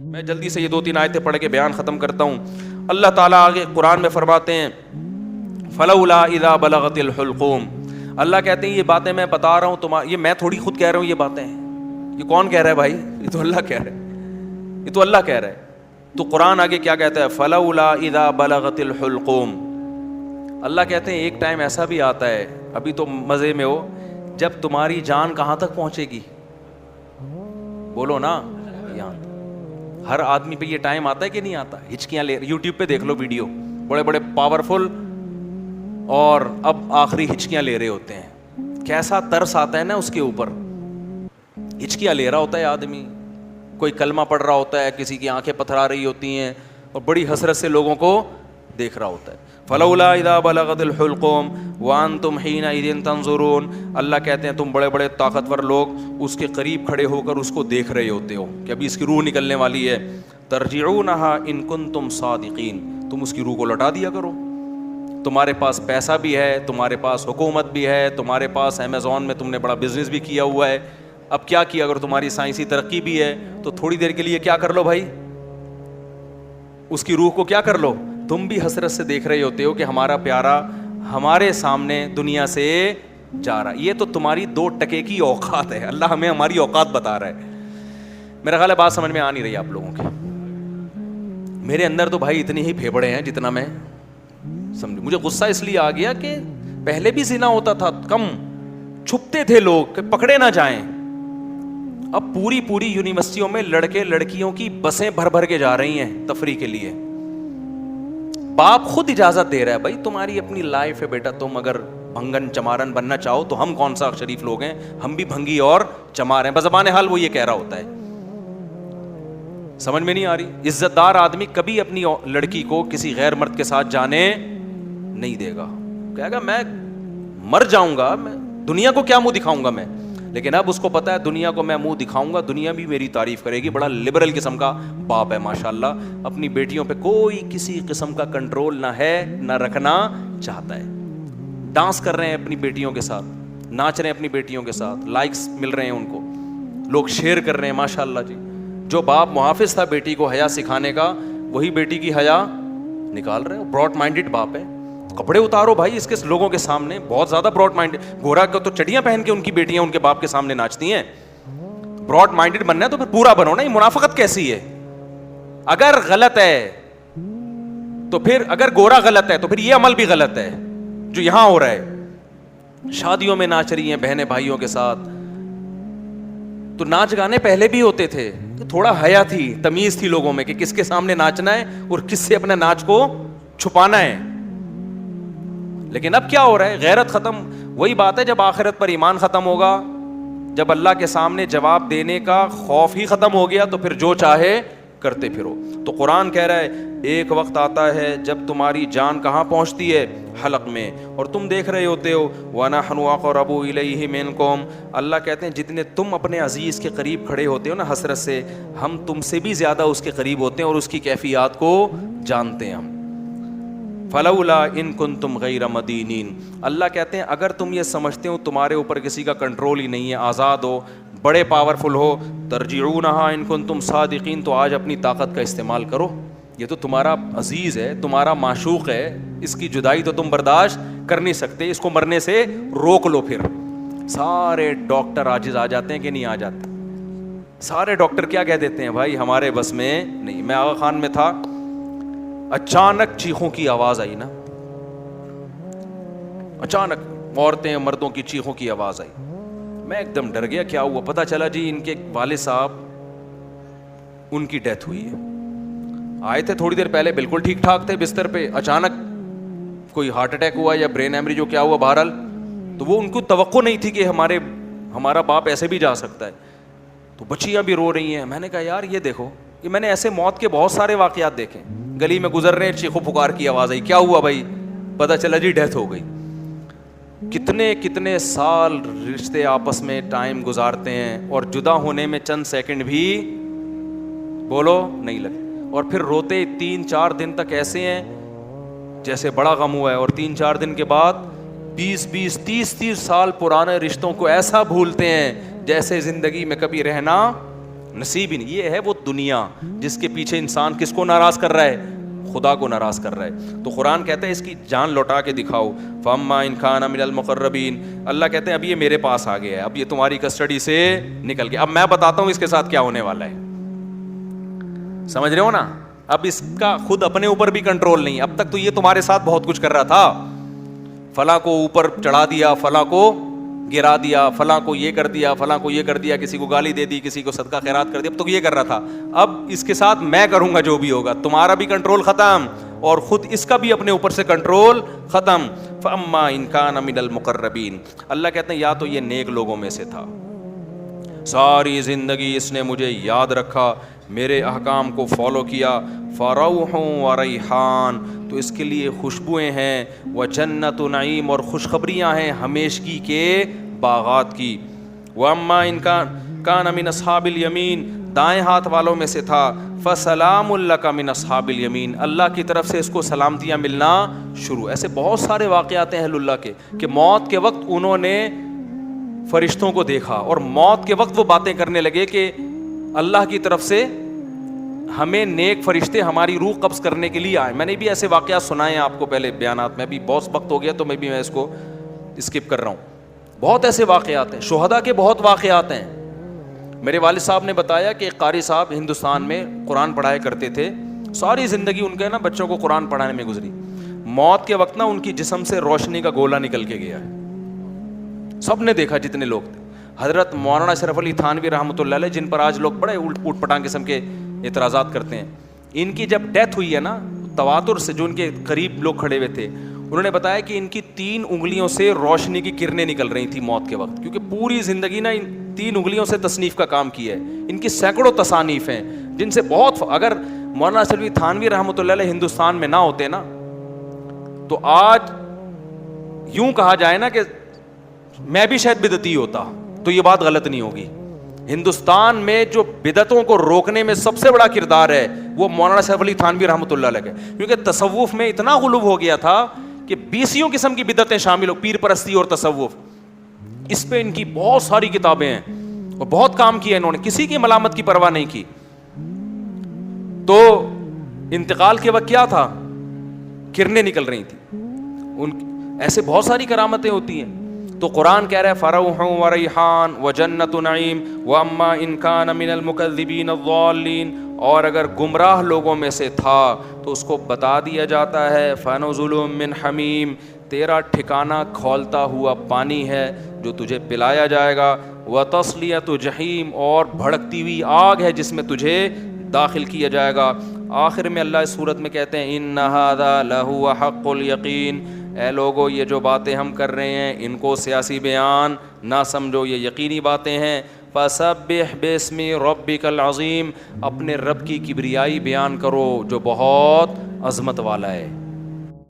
میں جلدی سے یہ 2-3 آیتیں پڑھ کے بیان ختم کرتا ہوں. اللہ تعالیٰ آگے قرآن میں فرماتے ہیں فلولا اذا بلغت الحلقوم. اللہ کہتے ہیں یہ باتیں میں بتا رہا ہوں یہ میں تھوڑی خود کہہ رہا ہوں, یہ باتیں یہ کون کہہ رہا ہے بھائی؟ یہ تو اللہ کہہ رہا ہے, یہ تو اللہ کہہ رہا ہے. تو قرآن آگے کیا کہتا ہے؟ فلولا اذا بلغت الحلقوم. اللہ کہتے ہیں ایک ٹائم ایسا بھی آتا ہے, ابھی تو مزے میں ہو, جب تمہاری جان کہاں تک پہنچے گی؟ بولو نا, یہاں. ہر آدمی پہ یہ ٹائم آتا ہے کہ نہیں آتا؟ ہچکیاں لے, یوٹیوب پہ دیکھ لو ویڈیو, بڑے بڑے پاورفل, اور اب آخری ہچکیاں لے رہے ہوتے ہیں. کیسا ترس آتا ہے نا اس کے اوپر. ہچکیاں لے رہا ہوتا ہے آدمی, کوئی کلمہ پڑھ رہا ہوتا ہے, کسی کی آنکھیں پتھرا رہی ہوتی ہیں, اور بڑی حسرت سے لوگوں کو دیکھ رہا ہوتا ہے. فلولا اذا بلغت الحلقوم وانتم حینئذ تنظرون. اللہ کہتے ہیں تم بڑے بڑے طاقتور لوگ اس کے قریب کھڑے ہو کر اس کو دیکھ رہے ہوتے ہو کہ ابھی اس کی روح نکلنے والی ہے. ترجعونہا ان کنتم صادقین. تم اس کی روح کو لوٹا دیا کرو. تمہارے پاس پیسہ بھی ہے, تمہارے پاس حکومت بھی ہے, تمہارے پاس امیزون میں تم نے بڑا بزنس بھی کیا ہوا ہے. اب کیا کیا, اگر تمہاری سائنسی ترقی بھی ہے تو تھوڑی دیر کے لیے کیا کر لو بھائی, اس کی روح کو کیا کر لو. تم بھی حسرت سے دیکھ رہے ہوتے ہو کہ ہمارا پیارا ہمارے سامنے دنیا سے جا رہا. یہ تو تمہاری 2 ٹکے کی اوقات ہے. اللہ ہمیں ہماری اوقات بتا رہا ہے. میرا خیال ہے بات سمجھ میں آ نہیں رہی آپ لوگوں کی. میرے اندر تو بھائی اتنی ہی پھیپڑے ہیں جتنا میں سمجھو. مجھے غصہ اس لیے آ گیا کہ پہلے بھی زنا ہوتا تھا, کم چھپتے تھے لوگ کہ پکڑے نہ جائیں. اب پوری یونیورسٹیوں میں لڑکے لڑکیوں کی بسیں بھر بھر کے جا رہی ہیں تفریح کے لیے. باپ خود اجازت دے رہا ہے, بھائی تمہاری اپنی لائف ہے بیٹا, تم اگر بھنگن چمارن بننا چاہو تو ہم کون سا شریف لوگ ہیں, ہم بھی بھنگی اور چمار ہیں. بزبان حال وہ یہ کہہ رہا ہوتا ہے. سمجھ میں نہیں آ رہی. عزت دار آدمی کبھی اپنی لڑکی کو کسی غیر مرد کے ساتھ جانے نہیں دے گا. کہے گا میں مر جاؤں گا, میں دنیا کو کیا منہ دکھاؤں گا میں. لیکن اب اس کو پتا ہے دنیا کو میں منہ دکھاؤں گا, دنیا بھی میری تعریف کرے گی. بڑا لبرل قسم کا باپ ہے ماشاءاللہ. اپنی بیٹیوں پہ کوئی کسی قسم کا کنٹرول نہ ہے, نہ رکھنا چاہتا ہے. ڈانس کر رہے ہیں اپنی بیٹیوں کے ساتھ, ناچ رہے ہیں اپنی بیٹیوں کے ساتھ, لائکس مل رہے ہیں ان کو, لوگ شیئر کر رہے ہیں ماشاءاللہ جی. جو باپ محافظ تھا بیٹی کو حیا سکھانے کا, وہی بیٹی کی حیا نکال رہے. براڈ مائنڈڈ باپ ہے. کپڑے اتارو بھائی اس کے لوگوں کے سامنے, بہت زیادہ براڈ مائنڈ. گورا کو تو چڑیاں پہن کے ان کی بیٹیاں ان کے باپ کے سامنے ناچتی ہیں. براڈ مائنڈڈ بننا ہے تو پھر پورا بنو نا. یہ منافقت کیسی ہے؟ اگر غلط ہے تو پھر, اگر گورا غلط ہے تو پھر یہ عمل بھی غلط ہے جو یہاں ہو رہا ہے. شادیوں میں ناچ رہی ہیں بہنیں بھائیوں کے ساتھ. تو ناچ گانے پہلے بھی ہوتے تھے, تھوڑا حیا تھی, تمیز تھی لوگوں میں کہ کس کے سامنے ناچنا ہے اور کس سے اپنے ناچ کو چھپانا ہے. لیکن اب کیا ہو رہا ہے, غیرت ختم. وہی بات ہے جب آخرت پر ایمان ختم ہوگا, جب اللہ کے سامنے جواب دینے کا خوف ہی ختم ہو گیا, تو پھر جو چاہے کرتے پھرو. تو قرآن کہہ رہا ہے ایک وقت آتا ہے جب تمہاری جان کہاں پہنچتی ہے؟ حلق میں, اور تم دیکھ رہے ہوتے ہو. وَنَحْنُ أَقْرَبُ إِلَيْهِ مِنْكُمْ. اللہ کہتے ہیں جتنے تم اپنے عزیز کے قریب کھڑے ہوتے ہو نا حسرت سے, ہم تم سے بھی زیادہ اس کے قریب ہوتے ہیں اور اس کی کیفیات کو جانتے ہیں ہم. فلولا ان کنتم غیر مدینین. اللہ کہتے ہیں اگر تم یہ سمجھتے ہو تمہارے اوپر کسی کا کنٹرول ہی نہیں ہے, آزاد ہو, بڑے پاورفل ہو, ترجعونہا ان کنتم صادقین, تو آج اپنی طاقت کا استعمال کرو. یہ تو تمہارا عزیز ہے, تمہارا معشوق ہے, اس کی جدائی تو تم برداشت کر نہیں سکتے, اس کو مرنے سے روک لو. پھر سارے ڈاکٹر عاجز آ جاتے ہیں کہ نہیں آ جاتے؟ سارے ڈاکٹر کیا کہہ دیتے ہیں, بھائی ہمارے بس میں نہیں. میں آغا خان میں تھا, اچانک چیخوں کی آواز آئی نا, اچانک عورتیں مردوں کی چیخوں کی آواز آئی. میں ایک دم ڈر گیا, کیا ہوا؟ پتا چلا جی ان کے والد صاحب, ان کی ڈیتھ ہوئی ہے. آئے تھے تھوڑی دیر پہلے بالکل ٹھیک ٹھاک تھے بستر پہ, اچانک کوئی ہارٹ اٹیک ہوا یا برین ایمری جو کیا ہوا بہرحال. تو وہ ان کو توقع نہیں تھی کہ ہمارا باپ ایسے بھی جا سکتا ہے. تو بچیاں بھی رو رہی ہیں. میں نے کہا یار یہ دیکھو, یہ میں نے ایسے موت کے بہت سارے واقعات دیکھے. گلی میں گزر رہے, چیخو پکار کی آواز آئی, کیا ہوا بھائی؟ پتا چلا جی ڈیتھ ہو گئی. کتنے سال رشتے آپس میں ٹائم گزارتے ہیں اور جدا ہونے میں چند سیکنڈ بھی بولو نہیں لگے, اور پھر روتے 3-4 دن تک ایسے ہیں جیسے بڑا غم ہوا ہے, اور 3-4 دن کے بعد 20-20 30-30 سال پرانے رشتوں کو ایسا بھولتے ہیں جیسے زندگی میں کبھی رہنا نصیب ہی نہیں. یہ ہے وہ دنیا جس کے پیچھے انسان کس کو ناراض کر رہا ہے؟ خدا کو ناراض کر رہا ہے. تو قرآن کہتا ہے اس کی جان لوٹا کے دکھاؤ. فَأَمَّا إِنْ كَانَ مِنَ الْمُقَرَّبِينَ, اللہ کہتے ہیں اب یہ میرے پاس آ گیا ہے, اب یہ تمہاری کسٹڈی سے نکل گیا, اب میں بتاتا ہوں اس کے ساتھ کیا ہونے والا ہے. سمجھ رہے ہو نا؟ اب اس کا خود اپنے اوپر بھی کنٹرول نہیں. اب تک تو یہ تمہارے ساتھ بہت کچھ کر رہا تھا, فلاں کو اوپر چڑھا دیا, فلاں کو گرا دیا, فلاں کو یہ کر دیا, فلاں کو یہ کر دیا, کسی کو گالی دے دی, کسی کو صدقہ خیرات کر دیا, اب تو یہ کر رہا تھا. اب اس کے ساتھ میں کروں گا جو بھی ہوگا, تمہارا بھی کنٹرول ختم اور خود اس کا بھی اپنے اوپر سے کنٹرول ختم. فَأَمَّا إِنْ كَانَ مِنَ الْمُقَرَّبِينَ, اللہ کہتے ہیں یا تو یہ نیک لوگوں میں سے تھا, ساری زندگی اس نے مجھے یاد رکھا, میرے احکام کو فالو کیا, فَرَوْحٌ وَرَيْحَانٌ, تو اس کے لیے خوشبوئیں ہیں, وَجَنَّتُ نعیم, اور خوشخبریاں ہیں ہمیشگی کے باغات کی. وَأَمَّا إِنْ كَانَ مِنْ أَصْحَابِ الْيَمِينَ, دائیں ہاتھ والوں میں سے تھا, فَسَلَامٌ لَكَ مِنْ أَصْحَابِ الْيَمِينَ, اللہ کی طرف سے اس کو سلامتیاں ملنا شروع. ایسے بہت سارے واقعات ہیں اہل اللہ کے کہ موت کے وقت انہوں نے فرشتوں کو دیکھا اور موت کے وقت وہ باتیں کرنے لگے کہ اللہ کی طرف سے ہمیں نیک فرشتے ہماری روح قبض کرنے کے لیے آئے. میں نے بھی ایسے واقعات سنائے ہیں آپ کو پہلے بیانات میں, بھی بہت وقت ہو گیا تو میں اس کو اسکپ کر رہا ہوں. بہت ایسے واقعات ہیں, شہداء کے بہت واقعات ہیں. میرے والد صاحب نے بتایا کہ ایک قاری صاحب ہندوستان میں قرآن پڑھایا کرتے تھے, ساری زندگی ان کے نا بچوں کو قرآن پڑھانے میں گزری. موت کے وقت نا ان کی جسم سے روشنی کا گولا نکل کے گیا ہے, سب نے دیکھا جتنے لوگ تھے. حضرت مولانا اشرف علی تھانوی رحمۃ اللہ علیہ, جن پر آج لوگ بڑے اوٹ پٹانگ قسم کے اعتراضات کرتے ہیں, ان کی جب ڈیتھ ہوئی ہے نا, تواتر سے جو ان کے قریب لوگ کھڑے ہوئے تھے, انہوں نے بتایا کہ ان کی 3 انگلیوں سے روشنی کی کرنیں نکل رہی تھی موت کے وقت, کیونکہ پوری زندگی نا ان 3 انگلیوں سے تصنیف کا کام کیا ہے. ان کی سینکڑوں تصانیف ہیں جن سے بہت, اگر مولانا اشرف علی تھانوی رحمۃ اللہ علیہ ہندوستان میں نہ ہوتے نا تو آج یوں کہا جائے نا کہ میں بھی شاید بدعتی ہوتا, تو یہ بات غلط نہیں ہوگی. ہندوستان میں جو بدعتوں کو روکنے میں سب سے بڑا کردار ہے وہ مولانا اشرف علی تھانوی رحمۃ اللہ علیہ کا, کیونکہ تصوف میں اتنا غلو ہو گیا تھا کہ 20 قسم کی بدعتیں شامل ہو, پیر پرستی اور تصوف, اس پہ ان کی بہت ساری کتابیں ہیں اور بہت کام کیا انہوں نے, کسی کی ملامت کی پرواہ نہیں کی. تو انتقال کے وقت کیا تھا, کرنیں نکل رہی تھیں. ایسے بہت ساری کرامتیں ہوتی ہیں. تو قرآن کہہ رہا ہے فروح وریحان وجنت نعیم واما ان کان من المکذبین الضالین, اور اگر گمراہ لوگوں میں سے تھا تو اس کو بتا دیا جاتا ہے فنزل من حمیم, تیرا ٹھکانہ کھولتا ہوا پانی ہے جو تجھے پلایا جائے گا, وتصلیۃ جحیم, اور بھڑکتی ہوئی آگ ہے جس میں تجھے داخل کیا جائے گا. آخر میں اللہ اس صورت میں کہتے ہیں ان ھذا لہو حق الیقین, اے لوگو یہ جو باتیں ہم کر رہے ہیں ان کو سیاسی بیان نہ سمجھو, یہ یقینی باتیں ہیں. فسبح باسم ربک العظیم, اپنے رب کی کبریائی بیان کرو جو بہت عظمت والا ہے.